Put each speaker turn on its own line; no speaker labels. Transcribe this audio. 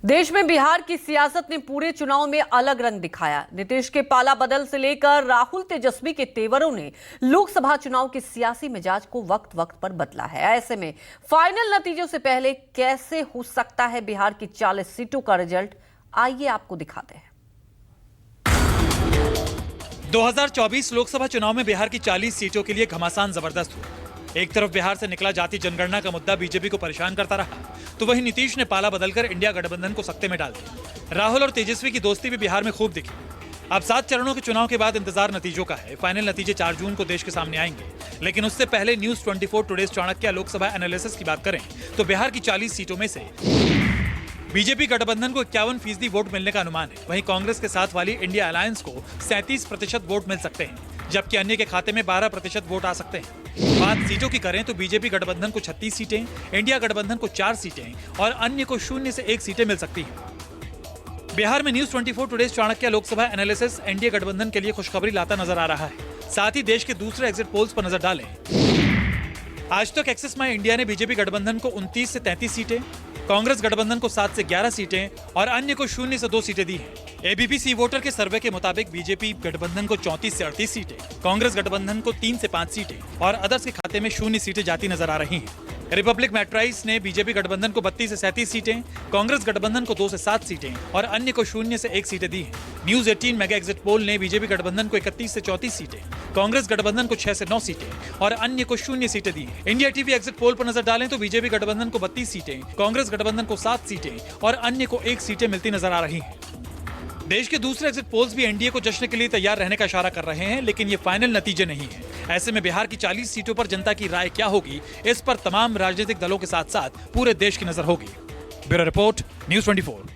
देश में बिहार की सियासत ने पूरे चुनाव में अलग रंग दिखाया। नीतीश के पाला बदल से लेकर राहुल तेजस्वी के तेवरों ने लोकसभा चुनाव के सियासी मिजाज को वक्त वक्त पर बदला है। ऐसे में फाइनल नतीजों से पहले कैसे हो सकता है बिहार की 40 सीटों का रिजल्ट, आइए आपको दिखाते हैं।
2024 लोकसभा चुनाव में बिहार की 40 सीटों के लिए घमासान जबरदस्त हुआ। एक तरफ बिहार से निकला जाति जनगणना का मुद्दा बीजेपी को परेशान करता रहा, तो वहीं नीतीश ने पाला बदलकर इंडिया गठबंधन को सख्ते में डाल दिया। राहुल और तेजस्वी की दोस्ती भी बिहार में खूब दिखी। अब 7 चरणों के चुनाव के बाद इंतजार नतीजों का है। फाइनल नतीजे 4 जून को देश के सामने आएंगे, लेकिन उससे पहले news 24 today's Chanakya Lok Sabha analysis की बात करें तो बिहार की 40 सीटों में से बीजेपी गठबंधन को 51% वोट मिलने का अनुमान है। वहीं कांग्रेस के साथ वाली इंडिया अलायंस को 37% वोट मिल सकते हैं, जबकि अन्य के खाते में 12% वोट आ सकते हैं। बात सीटों की करें तो बीजेपी गठबंधन को 36 सीटें, इंडिया गठबंधन को 4 सीटें और अन्य को 0 से 1 सीटें मिल सकती हैं। बिहार में news 24 today's Chanakya Lok Sabha analysis NDA गठबंधन के लिए खुशखबरी लाता नजर आ रहा है। साथ ही देश के दूसरे एग्जिट पोल्स पर नजर डालें। आज तक एक्सिस माई इंडिया ने बीजेपी गठबंधन को 29 से 33 सीटें, कांग्रेस गठबंधन को 7 से 11 सीटें और अन्य को 0 से 2 सीटें दी हैं। एबीपी सी वोटर के सर्वे के मुताबिक बीजेपी गठबंधन को 34 से 38 सीटें, कांग्रेस गठबंधन को 3 से 5 सीटें और अदर्स के खाते में 0 सीटें जाती नजर आ रही हैं। रिपब्लिक मैट्राइज ने बीजेपी गठबंधन को 32 से 37 सीटें, कांग्रेस गठबंधन को 2 से 7 सीटें और अन्य को 0 से 1 सीटें दी हैं। न्यूज 18 मेगा एग्जिट पोल ने बीजेपी गठबंधन को 31 से 34 सीटें, कांग्रेस गठबंधन को 6 से 9 सीटें और अन्य को 0 सीटें दी हैं। इंडिया टीवी एग्जिट पोल पर नजर डालें तो बीजेपी गठबंधन को 32 सीटें, कांग्रेस गठबंधन को 7 सीटें और अन्य को 1 सीटें मिलती नजर आ रही हैं। देश के दूसरे एग्जिट पोल्स भी एनडीए को जश्न के लिए तैयार रहने का इशारा कर रहे हैं, लेकिन ये फाइनल नतीजे नहीं है। ऐसे में बिहार की 40 सीटों पर जनता की राय क्या होगी, इस पर तमाम राजनीतिक दलों के साथ साथ पूरे देश की नजर होगी। Bureau report, news 24।